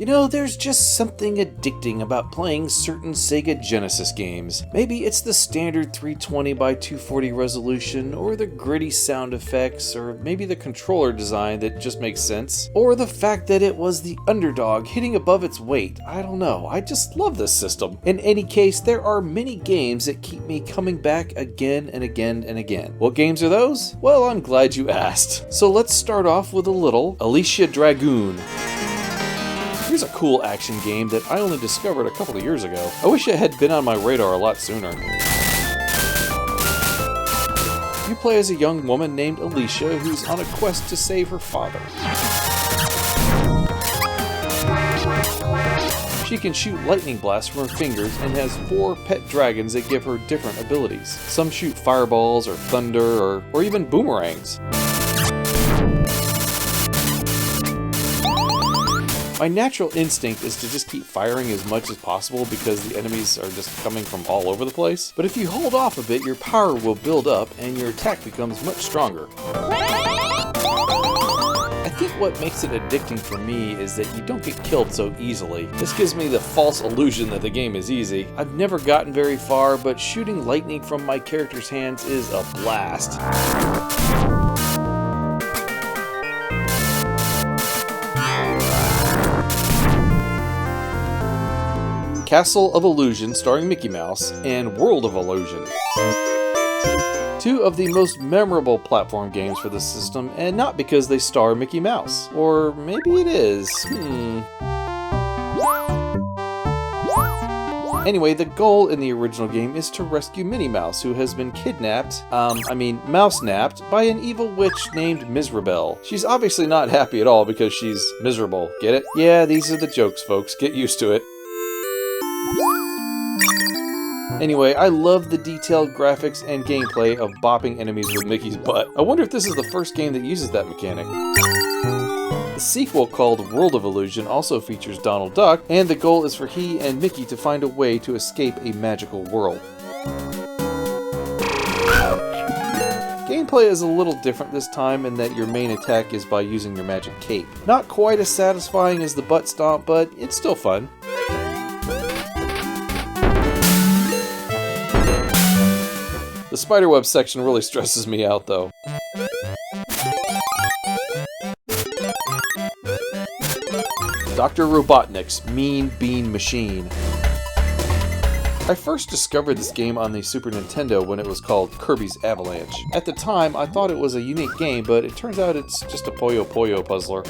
You know, there's just something addicting about playing certain Sega Genesis games. Maybe it's the standard 320 by 240 resolution, or the gritty sound effects, or maybe the controller design that just makes sense, or the fact that it was the underdog hitting above its weight. I don't know, I just love this system. In any case, there are many games that keep me coming back again and again and again. What games are those? Well, I'm glad you asked. So let's start off with a little Alicia Dragoon. Here's a cool action game that I only discovered a couple of years ago. I wish it had been on my radar a lot sooner. You play as a young woman named Alicia who's on a quest to save her father. She can shoot lightning blasts from her fingers and has 4 pet dragons that give her different abilities. Some shoot fireballs or thunder or even boomerangs. My natural instinct is to just keep firing as much as possible because the enemies are just coming from all over the place. But if you hold off a bit, your power will build up and your attack becomes much stronger. I think what makes it addicting for me is that you don't get killed so easily. This gives me the false illusion that the game is easy. I've never gotten very far, but shooting lightning from my character's hands is a blast. Castle of Illusion starring Mickey Mouse, and World of Illusion. 2 of the most memorable platform games for this system, and not because they star Mickey Mouse. Or maybe it is. Anyway, the goal in the original game is to rescue Minnie Mouse, who has been mouse-napped by an evil witch named Miserable. She's obviously not happy at all because she's miserable. Get it? Yeah, these are the jokes, folks. Get used to it. Anyway, I love the detailed graphics and gameplay of bopping enemies with Mickey's butt. I wonder if this is the first game that uses that mechanic. The sequel, called World of Illusion, also features Donald Duck, and the goal is for he and Mickey to find a way to escape a magical world. Gameplay is a little different this time in that your main attack is by using your magic cape. Not quite as satisfying as the butt stomp, but it's still fun. The spiderweb section really stresses me out, though. Dr. Robotnik's Mean Bean Machine. I first discovered this game on the Super Nintendo when it was called Kirby's Avalanche. At the time, I thought it was a unique game, but it turns out it's just a Puyo Puyo puzzler.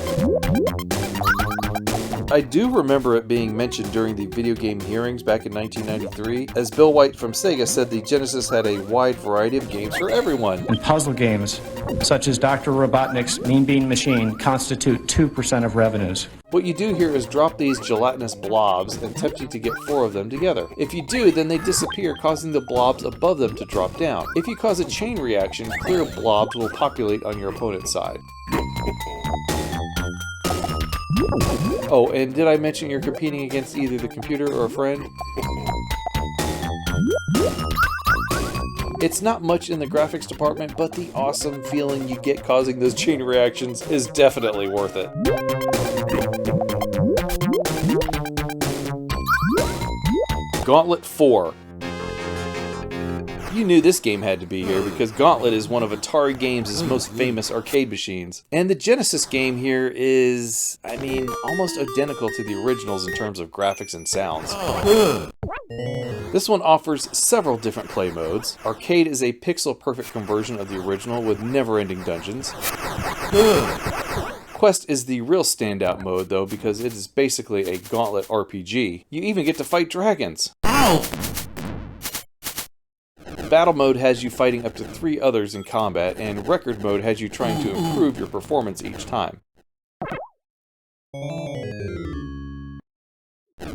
I do remember it being mentioned during the video game hearings back in 1993, as Bill White from Sega said the Genesis had a wide variety of games for everyone. And puzzle games, such as Dr. Robotnik's Mean Bean Machine, constitute 2% of revenues. What you do here is drop these gelatinous blobs and attempt to get 4 of them together. If you do, then they disappear, causing the blobs above them to drop down. If you cause a chain reaction, clear blobs will populate on your opponent's side. Oh, and did I mention you're competing against either the computer or a friend? It's not much in the graphics department, but the awesome feeling you get causing those chain reactions is definitely worth it. Gauntlet IV. You knew this game had to be here because Gauntlet is one of Atari Games' most famous arcade machines. And the Genesis game here is, almost identical to the originals in terms of graphics and sounds. This one offers several different play modes. Arcade is a pixel-perfect conversion of the original with never-ending dungeons. Quest is the real standout mode, though, because it is basically a Gauntlet RPG. You even get to fight dragons. Ow! Battle mode has you fighting up to 3 others in combat, and record mode has you trying to improve your performance each time.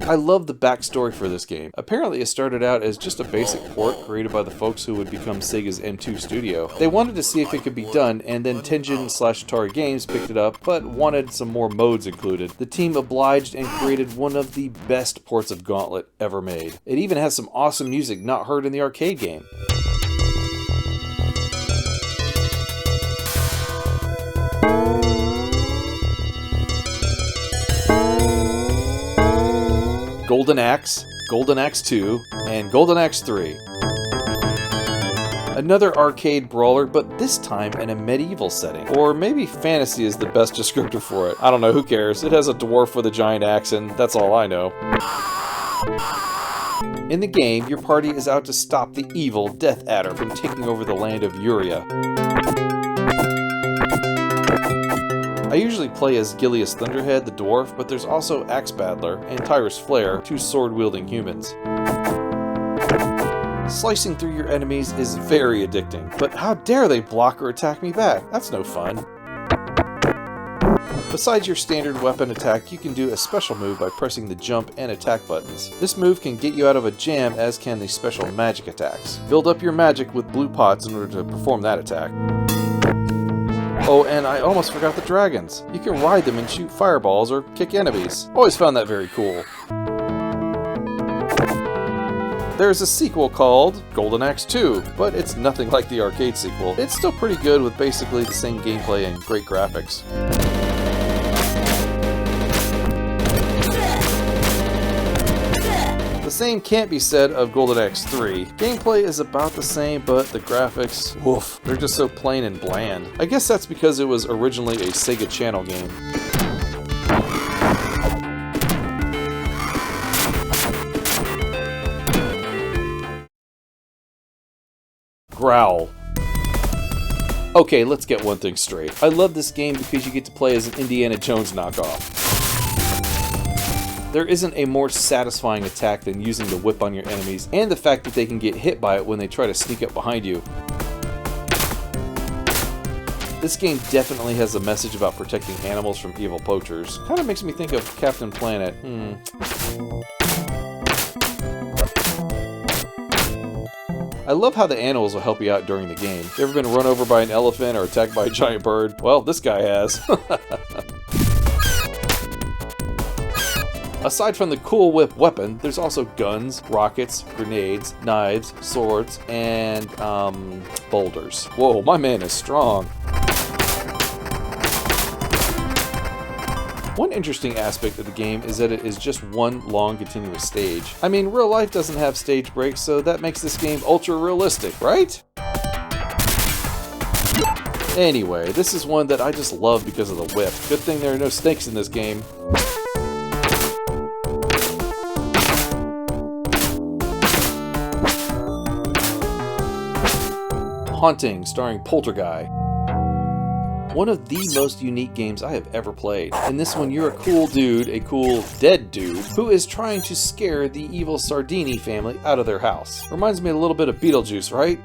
I love the backstory for this game. Apparently it started out as just a basic port created by the folks who would become Sega's M2 studio. They wanted to see if it could be done, and then Tengen/Atari Games picked it up, but wanted some more modes included. The team obliged and created one of the best ports of Gauntlet ever made. It even has some awesome music not heard in the arcade game. Golden Axe, Golden Axe II, and Golden Axe III. Another arcade brawler, but this time in a medieval setting. Or maybe fantasy is the best descriptor for it. I don't know, who cares? It has a dwarf with a giant axe and that's all I know. In the game, your party is out to stop the evil Death Adder from taking over the land of Uria. I usually play as Gilius Thunderhead, the dwarf, but there's also Axe Battler and Tyrus Flare, two sword-wielding humans. Slicing through your enemies is very addicting, but how dare they block or attack me back? That's no fun. Besides your standard weapon attack, you can do a special move by pressing the jump and attack buttons. This move can get you out of a jam, as can the special magic attacks. Build up your magic with blue pots in order to perform that attack. Oh, and I almost forgot the dragons. You can ride them and shoot fireballs or kick enemies. Always found that very cool. There's a sequel called Golden Axe II, but it's nothing like the arcade sequel. It's still pretty good with basically the same gameplay and great graphics. The same can't be said of Golden Axe III. Gameplay is about the same, but the graphics, woof, they're just so plain and bland. I guess that's because it was originally a Sega Channel game. Growl. Okay, let's get one thing straight. I love this game because you get to play as an Indiana Jones knockoff. There isn't a more satisfying attack than using the whip on your enemies, and the fact that they can get hit by it when they try to sneak up behind you. This game definitely has a message about protecting animals from evil poachers. Kinda makes me think of Captain Planet. I love how the animals will help you out during the game. You ever been run over by an elephant or attacked by a giant bird? Well, this guy has. Aside from the cool whip weapon, there's also guns, rockets, grenades, knives, swords, and, boulders. Whoa, my man is strong. One interesting aspect of the game is that it is just one long continuous stage. I mean, real life doesn't have stage breaks, so that makes this game ultra realistic, right? Anyway, this is one that I just love because of the whip. Good thing there are no snakes in this game. Haunting, starring Polterguy. One of the most unique games I have ever played. In this one, you're a cool dude, a cool dead dude, who is trying to scare the evil Sardini family out of their house. Reminds me a little bit of Beetlejuice, right?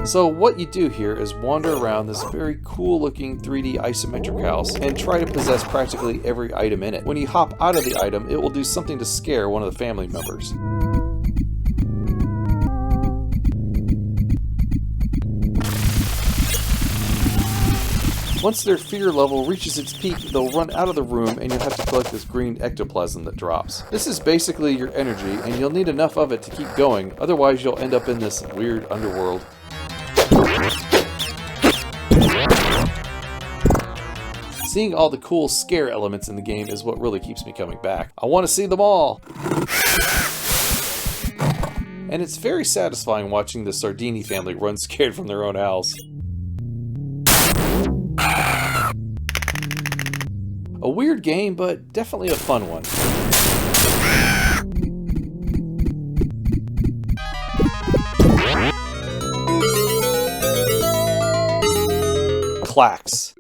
So what you do here is wander around this very cool looking 3D isometric house and try to possess practically every item in it. When you hop out of the item, it will do something to scare one of the family members. Once their fear level reaches its peak, they'll run out of the room and you'll have to collect this green ectoplasm that drops. This is basically your energy and you'll need enough of it to keep going, otherwise you'll end up in this weird underworld. Seeing all the cool scare elements in the game is what really keeps me coming back. I want to see them all! And it's very satisfying watching the Sardini family run scared from their own house. A weird game, but definitely a fun one. KLAX.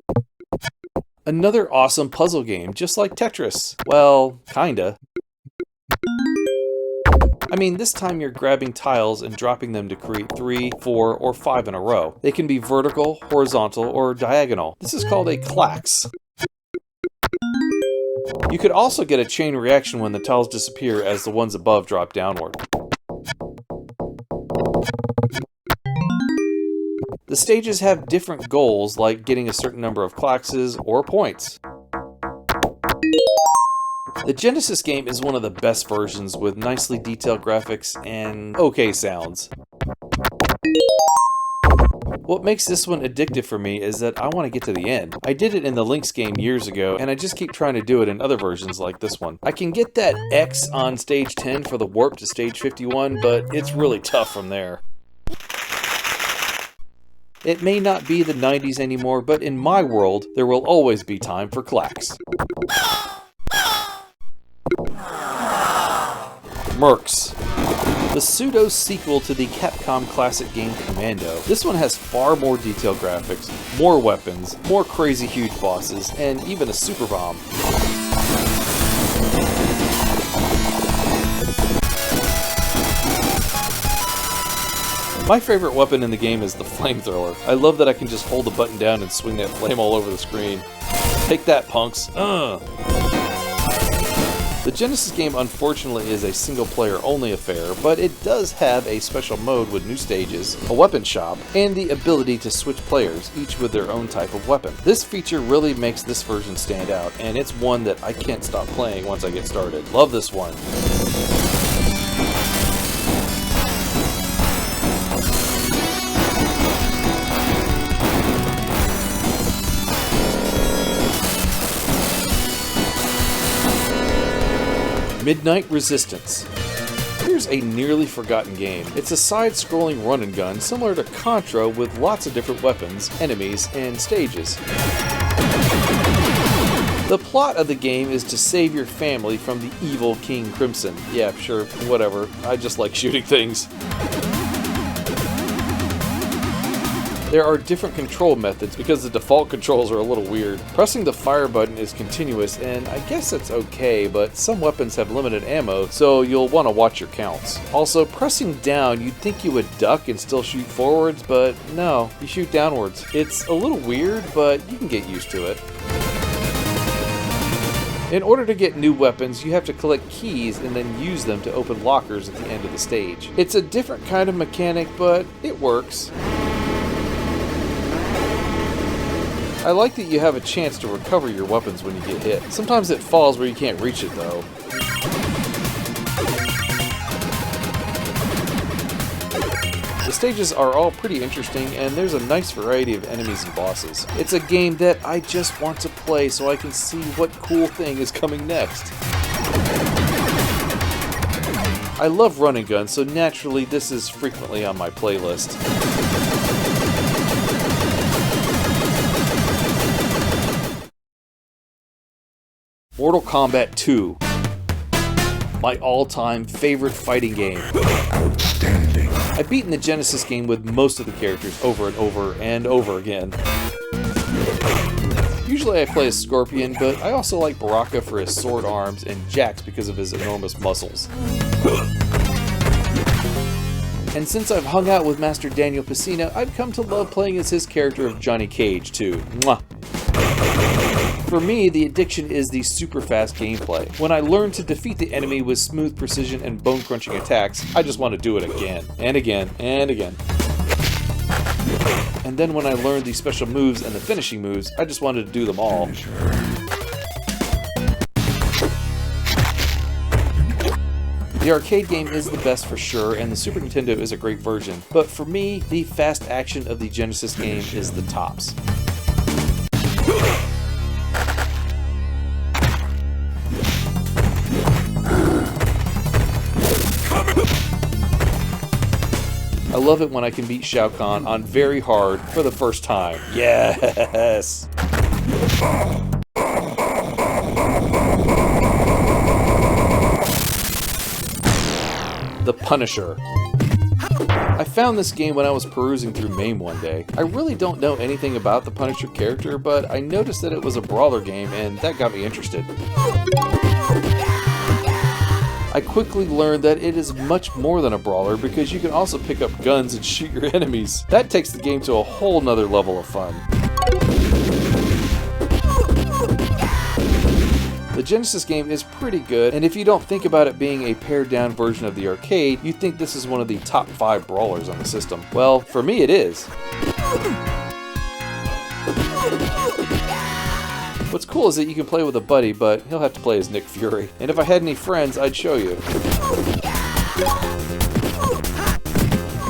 Another awesome puzzle game, just like Tetris. Well, kinda. I mean, this time you're grabbing tiles and dropping them to create 3, 4, or 5 in a row. They can be vertical, horizontal, or diagonal. This is called a KLAX. You could also get a chain reaction when the tiles disappear as the ones above drop downward. The stages have different goals, like getting a certain number of KLAXs or points. The Genesis game is one of the best versions with nicely detailed graphics and okay sounds. What makes this one addictive for me is that I want to get to the end. I did it in the Lynx game years ago, and I just keep trying to do it in other versions like this one. I can get that X on stage 10 for the warp to stage 51, but it's really tough from there. It may not be the 90s anymore, but in my world, there will always be time for KLAX. Mercs. The pseudo-sequel to the Capcom classic game Commando. This one has far more detailed graphics, more weapons, more crazy huge bosses, and even a super bomb. My favorite weapon in the game is the flamethrower. I love that I can just hold the button down and swing that flame all over the screen. Take that, punks. The Genesis game unfortunately is a single-player only affair, but it does have a special mode with new stages, a weapon shop, and the ability to switch players, each with their own type of weapon. This feature really makes this version stand out, and it's one that I can't stop playing once I get started. Love this one. Midnight Resistance. Here's a nearly forgotten game. It's a side-scrolling run-and-gun similar to Contra with lots of different weapons, enemies, and stages. The plot of the game is to save your family from the evil King Crimson. Yeah, sure, whatever. I just like shooting things. There are different control methods because the default controls are a little weird. Pressing the fire button is continuous, and I guess that's okay, but some weapons have limited ammo, so you'll want to watch your counts. Also, pressing down, you'd think you would duck and still shoot forwards, but no, you shoot downwards. It's a little weird, but you can get used to it. In order to get new weapons, you have to collect keys and then use them to open lockers at the end of the stage. It's a different kind of mechanic, but it works. I like that you have a chance to recover your weapons when you get hit. Sometimes it falls where you can't reach it though. The stages are all pretty interesting, and there's a nice variety of enemies and bosses. It's a game that I just want to play so I can see what cool thing is coming next. I love run and gun, so naturally this is frequently on my playlist. Mortal Kombat 2. My all-time favorite fighting game. Outstanding. I've beaten the Genesis game with most of the characters over and over and over again. Usually I play as Scorpion, but I also like Baraka for his sword arms and Jax because of his enormous muscles. And since I've hung out with Master Daniel Pesina, I've come to love playing as his character of Johnny Cage too. Mwah. For me, the addiction is the super fast gameplay. When I learn to defeat the enemy with smooth precision and bone-crunching attacks, I just want to do it again, and again, and again. And then when I learned the special moves and the finishing moves, I just wanted to do them all. The arcade game is the best for sure, and the Super Nintendo is a great version. But for me, the fast action of the Genesis game is the tops. I love it when I can beat Shao Kahn on very hard for the first time. Yes! The Punisher. I found this game when I was perusing through MAME one day. I really don't know anything about the Punisher character, but I noticed that it was a brawler game, and that got me interested. I quickly learned that it is much more than a brawler because you can also pick up guns and shoot your enemies. That takes the game to a whole nother level of fun. The Genesis game is pretty good, and if you don't think about it being a pared-down version of the arcade, you'd think this is one of the top 5 brawlers on the system. Well, for me it is. What's cool is that you can play with a buddy, but he'll have to play as Nick Fury. And if I had any friends, I'd show you.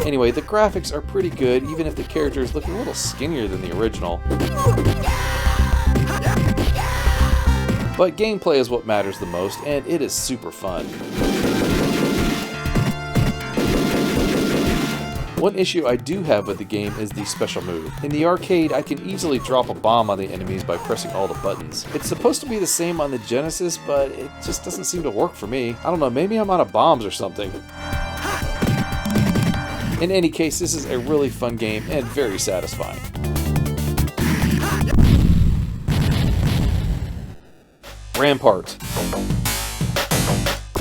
Anyway, the graphics are pretty good, even if the characters look a little skinnier than the original. But gameplay is what matters the most, and it is super fun. One issue I do have with the game is the special move. In the arcade, I can easily drop a bomb on the enemies by pressing all the buttons. It's supposed to be the same on the Genesis, but it just doesn't seem to work for me. I don't know, maybe I'm out of bombs or something. In any case, this is a really fun game and very satisfying. Rampart.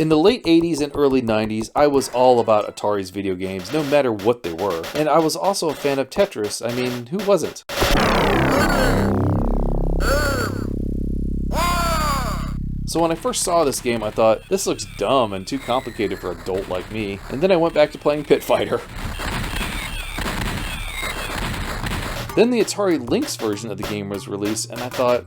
In the late 80s and early 90s, I was all about Atari's video games, no matter what they were. And I was also a fan of Tetris. I mean, who wasn't? So when I first saw this game, I thought, this looks dumb and too complicated for a dolt like me. And then I went back to playing Pit Fighter. Then the Atari Lynx version of the game was released, and I thought,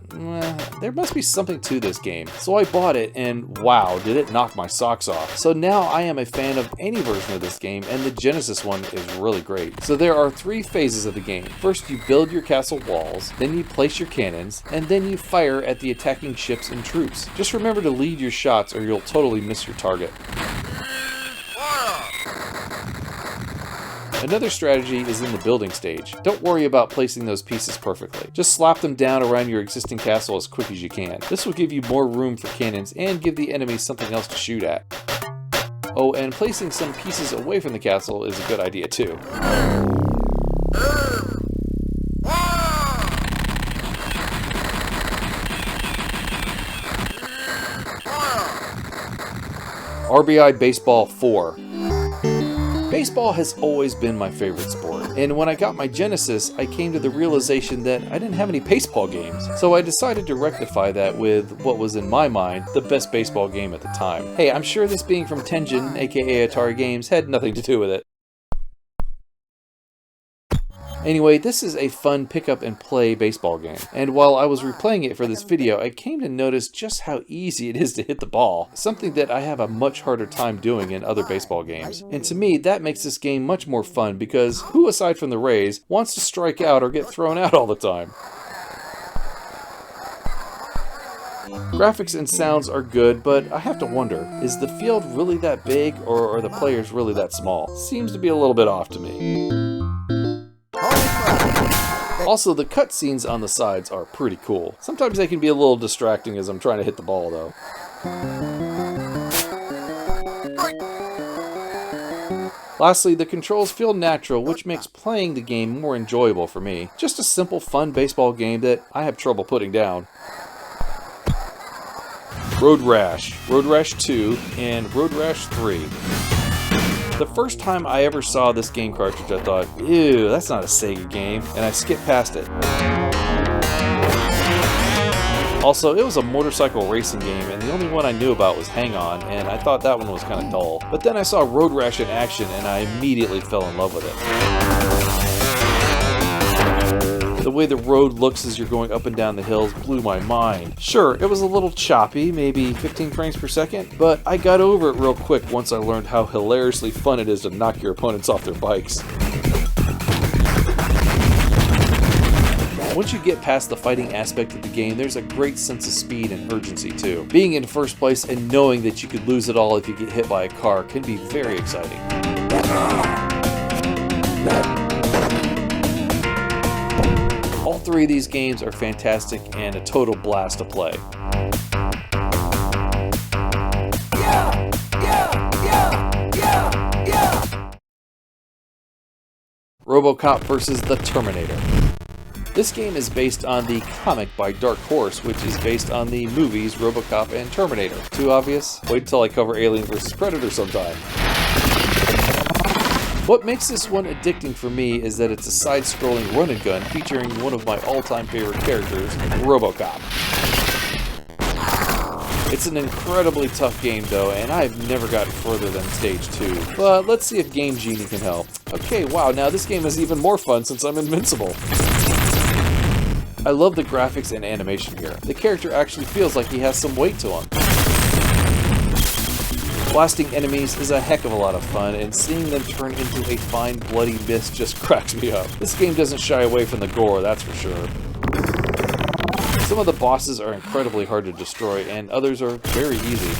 there must be something to this game. So I bought it, and wow, did it knock my socks off. So now I am a fan of any version of this game, and the Genesis one is really great. So there are 3 phases of the game. First, you build your castle walls, then you place your cannons, and then you fire at the attacking ships and troops. Just remember to lead your shots or you'll totally miss your target. Another strategy is in the building stage. Don't worry about placing those pieces perfectly. Just slap them down around your existing castle as quick as you can. This will give you more room for cannons and give the enemies something else to shoot at. Oh, and placing some pieces away from the castle is a good idea too. RBI Baseball 4. Baseball has always been my favorite sport, and when I got my Genesis, I came to the realization that I didn't have any baseball games. So I decided to rectify that with what was in my mind the best baseball game at the time. Hey, I'm sure this being from Tengen, aka Atari Games, had nothing to do with it. Anyway, this is a fun pick up and play baseball game, and while I was replaying it for this video, I came to notice just how easy it is to hit the ball, something that I have a much harder time doing in other baseball games. And to me, that makes this game much more fun because who aside from the Rays wants to strike out or get thrown out all the time? Graphics and sounds are good, but I have to wonder, is the field really that big or are the players really that small? Seems to be a little bit off to me. Also, the cutscenes on the sides are pretty cool. Sometimes they can be a little distracting as I'm trying to hit the ball, though. Lastly, the controls feel natural, which makes playing the game more enjoyable for me. Just a simple, fun baseball game that I have trouble putting down. Road Rash, Road Rash II, and Road Rash 3. The first time I ever saw this game cartridge, I thought, ew, that's not a Sega game, and I skipped past it. Also, it was a motorcycle racing game, and the only one I knew about was Hang On, and I thought that one was kind of dull. But then I saw Road Rash in action, and I immediately fell in love with it. The way the road looks as you're going up and down the hills blew my mind. Sure, it was a little choppy, maybe 15 frames per second, but I got over it real quick once I learned how hilariously fun it is to knock your opponents off their bikes. Once you get past the fighting aspect of the game, there's a great sense of speed and urgency too. Being in first place and knowing that you could lose it all if you get hit by a car can be very exciting. All 3 of these games are fantastic and a total blast to play. Robocop vs. the Terminator. This game is based on the comic by Dark Horse, which is based on the movies Robocop and Terminator. Too obvious? Wait till I cover Alien vs. Predator sometime. What makes this one addicting for me is that it's a side-scrolling run-and-gun featuring one of my all-time favorite characters, Robocop. It's an incredibly tough game though, and I've never gotten further than stage 2. But let's see if Game Genie can help. Okay, wow, now this game is even more fun since I'm invincible. I love the graphics and animation here. The character actually feels like he has some weight to him. Blasting enemies is a heck of a lot of fun, and seeing them turn into a fine bloody mist just cracks me up. This game doesn't shy away from the gore, that's for sure. Some of the bosses are incredibly hard to destroy, and others are very easy.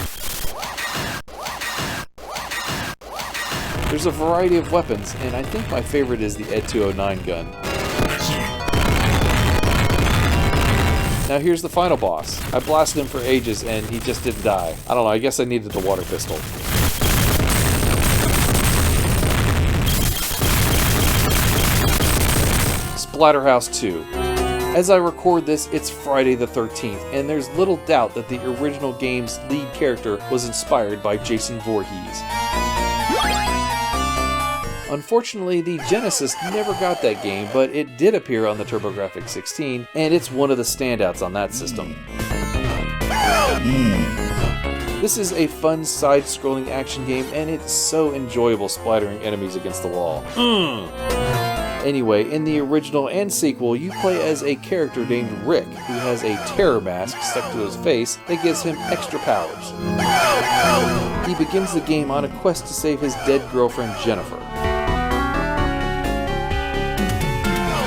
There's a variety of weapons, and I think my favorite is the Ed 209 gun. Now here's the final boss. I blasted him for ages and he just didn't die. I don't know, I guess I needed the water pistol. Splatterhouse II. As I record this, it's Friday the 13th, and there's little doubt that the original game's lead character was inspired by Jason Voorhees. Unfortunately, the Genesis never got that game, but it did appear on the TurboGrafx 16, and it's one of the standouts on that system. This is a fun side-scrolling action game, and it's so enjoyable splattering enemies against the wall. Anyway, in the original and sequel, you play as a character named Rick, who has a terror mask stuck to his face that gives him extra powers. He begins the game on a quest to save his dead girlfriend Jennifer.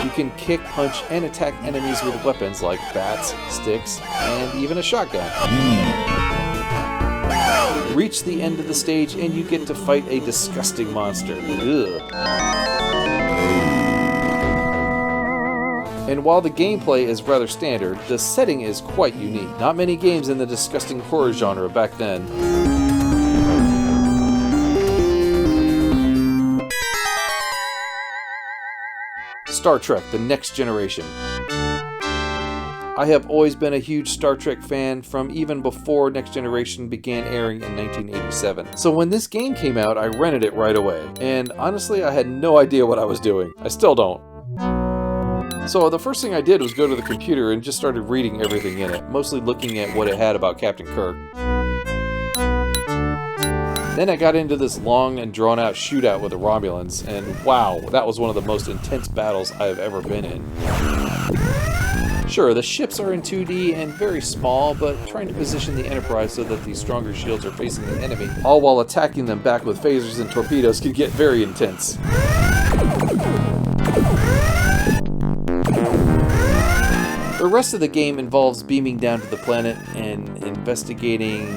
You can kick, punch, and attack enemies with weapons like bats, sticks, and even a shotgun. Reach the end of the stage and you get to fight a disgusting monster. Ugh. And while the gameplay is rather standard, the setting is quite unique. Not many games in the disgusting horror genre back then. Star Trek: The Next Generation. I have always been a huge Star Trek fan from even before Next Generation began airing in 1987. So when this game came out, I rented it right away. And honestly, I had no idea what I was doing. I still don't. So the first thing I did was go to the computer and just started reading everything in it, mostly looking at what it had about Captain Kirk. Then I got into this long and drawn-out shootout with the Romulans, and wow, that was one of the most intense battles I have ever been in. Sure, the ships are in 2D and very small, but trying to position the Enterprise so that these stronger shields are facing the enemy, all while attacking them back with phasers and torpedoes, can get very intense. The rest of the game involves beaming down to the planet and investigating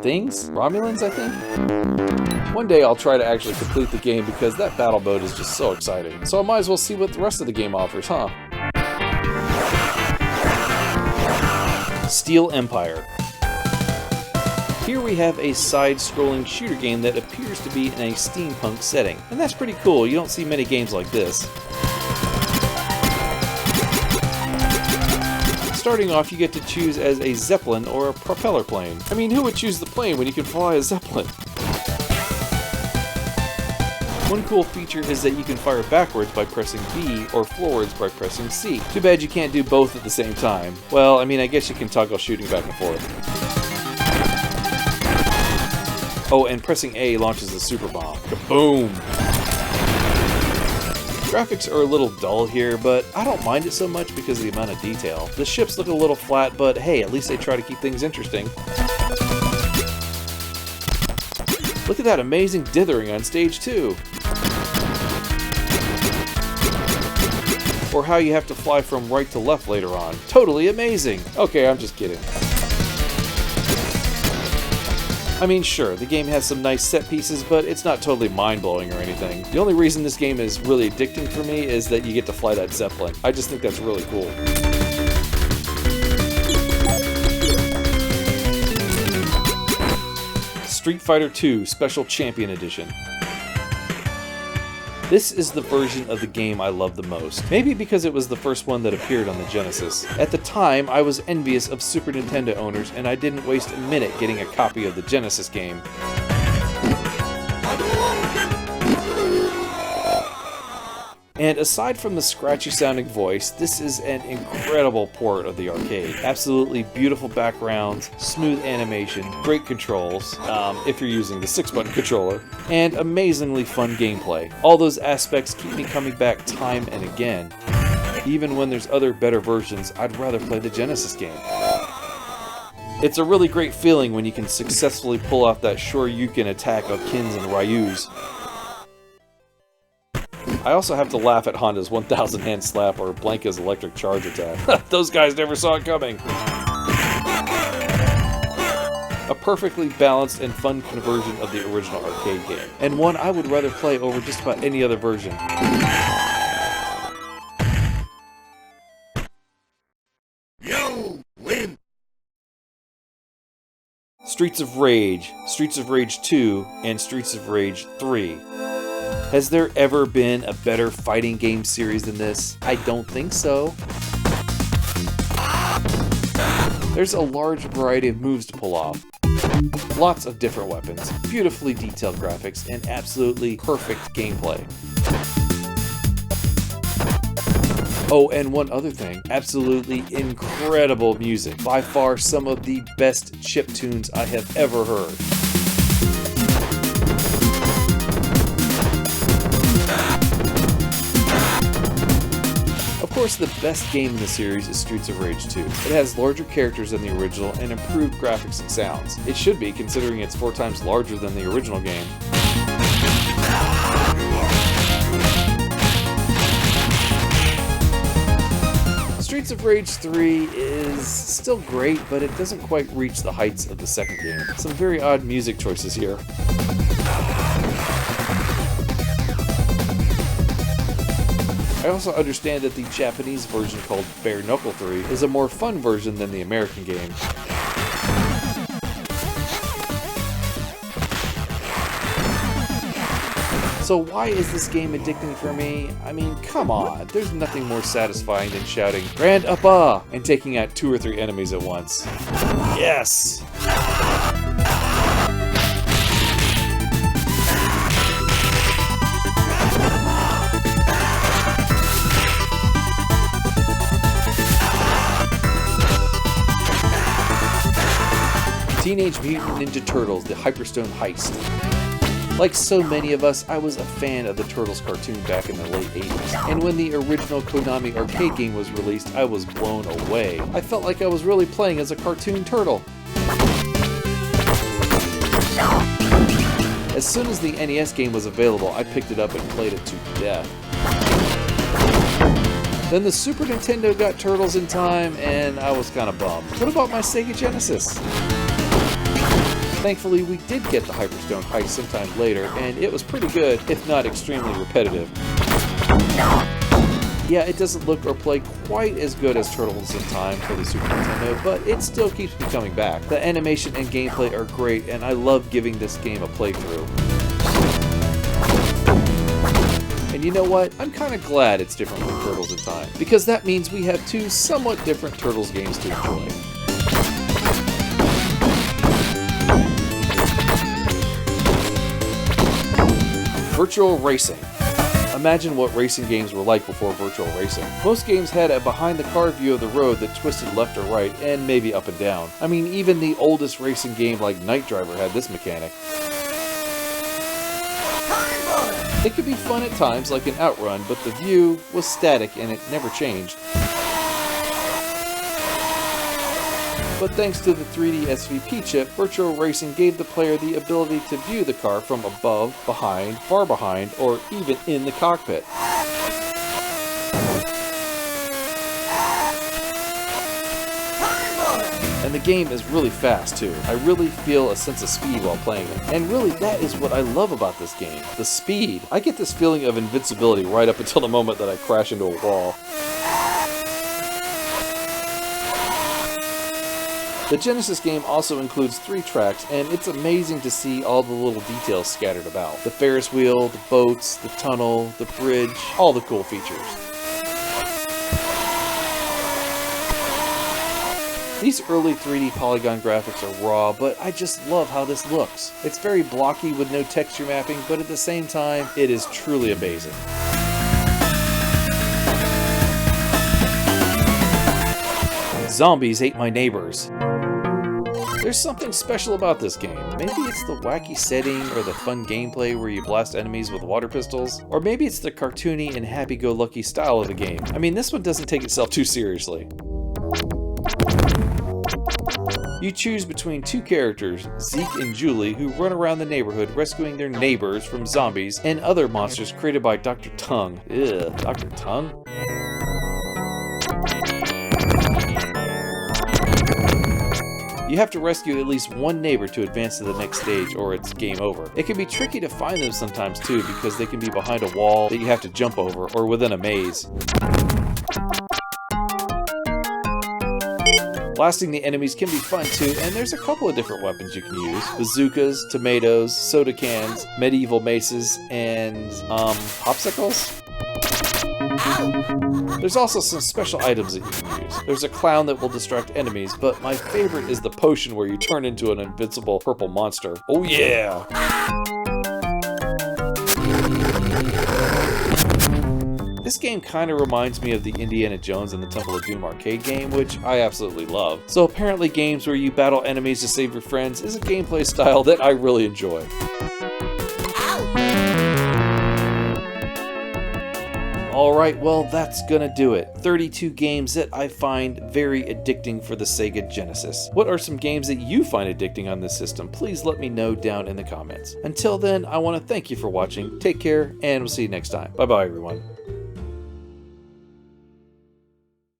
things? Romulans, I think? One day I'll try to actually complete the game because that battle mode is just so exciting. So I might as well see what the rest of the game offers, huh? Steel Empire. Here we have a side-scrolling shooter game that appears to be in a steampunk setting. And that's pretty cool, you don't see many games like this. Starting off, you get to choose as a Zeppelin or a propeller plane. I mean, who would choose the plane when you can fly a Zeppelin? One cool feature is that you can fire backwards by pressing B or forwards by pressing C. Too bad you can't do both at the same time. Well, I mean, I guess you can toggle shooting back and forth. Oh, and pressing A launches the super bomb. Kaboom! Graphics are a little dull here, but I don't mind it so much because of the amount of detail. The ships look a little flat, but hey, at least they try to keep things interesting. Look at that amazing dithering on stage 2. Or how you have to fly from right to left later on. Totally amazing! Okay, I'm just kidding. I mean, sure, the game has some nice set pieces, but it's not totally mind-blowing or anything. The only reason this game is really addicting for me is that you get to fly that Zeppelin. I just think that's really cool. Street Fighter II Special Champion Edition. This is the version of the game I love the most. Maybe because it was the first one that appeared on the Genesis. At the time, I was envious of Super Nintendo owners, and I didn't waste a minute getting a copy of the Genesis game. And aside from the scratchy sounding voice, this is an incredible port of the arcade. Absolutely beautiful backgrounds, smooth animation, great controls, if you're using the 6-button controller, and amazingly fun gameplay. All those aspects keep me coming back time and again. Even when there's other better versions, I'd rather play the Genesis game. It's a really great feeling when you can successfully pull off that Shoryuken attack of Kins and Ryus. I also have to laugh at Honda's 1000 hand slap or Blanka's electric charge attack. Those guys never saw it coming. A perfectly balanced and fun conversion of the original arcade game, and one I would rather play over just about any other version. Streets of Rage, Streets of Rage 2, and Streets of Rage 3. Has there ever been a better fighting game series than this? I don't think so. There's a large variety of moves to pull off. Lots of different weapons, beautifully detailed graphics, and absolutely perfect gameplay. Oh, and one other thing, absolutely incredible music. By far some of the best chiptunes I have ever heard. Of course, the best game in the series is Streets of Rage 2. It has larger characters than the original and improved graphics and sounds. It should be, considering it's 4 times larger than the original game. Streets of Rage 3 is still great, but it doesn't quite reach the heights of the second game. Some very odd music choices here. I also understand that the Japanese version called Bare Knuckle 3 is a more fun version than the American game. So why is this game addicting for me? I mean, come on, there's nothing more satisfying than shouting, "Grand Appa!" and taking out 2 or 3 enemies at once. Yes! Teenage Mutant Ninja Turtles, the Hyperstone Heist. Like so many of us, I was a fan of the Turtles cartoon back in the late 80s, and when the original Konami arcade game was released, I was blown away. I felt like I was really playing as a cartoon turtle. As soon as the NES game was available, I picked it up and played it to death. Then the Super Nintendo got Turtles in time, and I was kinda bummed. What about my Sega Genesis? Thankfully, we did get the Hyperstone Heist sometime later, and it was pretty good, if not extremely repetitive. Yeah, it doesn't look or play quite as good as Turtles in Time for the Super Nintendo, but it still keeps me coming back. The animation and gameplay are great, and I love giving this game a playthrough. And you know what? I'm kind of glad it's different from Turtles in Time, because that means we have 2 somewhat different Turtles games to enjoy. Virtual Racing. Imagine what racing games were like before Virtual Racing. Most games had a behind-the-car view of the road that twisted left or right, and maybe up and down. I mean, even the oldest racing game like Night Driver had this mechanic. It could be fun at times, like an Outrun, but the view was static and it never changed. But thanks to the 3D SVP chip, Virtual Racing gave the player the ability to view the car from above, behind, far behind, or even in the cockpit. And the game is really fast too. I really feel a sense of speed while playing it. And really, that is what I love about this game. The speed. I get this feeling of invincibility right up until the moment that I crash into a wall. The Genesis game also includes 3 tracks, and it's amazing to see all the little details scattered about. The Ferris wheel, the boats, the tunnel, the bridge, all the cool features. These early 3D polygon graphics are raw, but I just love how this looks. It's very blocky with no texture mapping, but at the same time, it is truly amazing. Zombies Ate My Neighbors. There's something special about this game. Maybe it's the wacky setting or the fun gameplay where you blast enemies with water pistols, or maybe it's the cartoony and happy-go-lucky style of the game. I mean, this one doesn't take itself too seriously. You choose between two characters, Zeke and Julie, who run around the neighborhood rescuing their neighbors from zombies and other monsters created by Dr. Tongue. Ugh, Dr. Tongue? You have to rescue at least one neighbor to advance to the next stage, or it's game over. It can be tricky to find them sometimes too, because they can be behind a wall that you have to jump over, or within a maze. Blasting the enemies can be fun too, and there's a couple of different weapons you can use. Bazookas, tomatoes, soda cans, medieval maces, and, popsicles? There's also some special items that you can use. There's a clown that will distract enemies, but my favorite is the potion where you turn into an invincible purple monster. Oh yeah! This game kind of reminds me of the Indiana Jones and the Temple of Doom arcade game, which I absolutely love. So apparently games where you battle enemies to save your friends is a gameplay style that I really enjoy. Alright, well that's gonna do it. 32 games that I find very addicting for the Sega Genesis. What are some games that you find addicting on this system? Please let me know down in the comments. Until then, I want to thank you for watching, take care, and we'll see you next time. Bye bye everyone.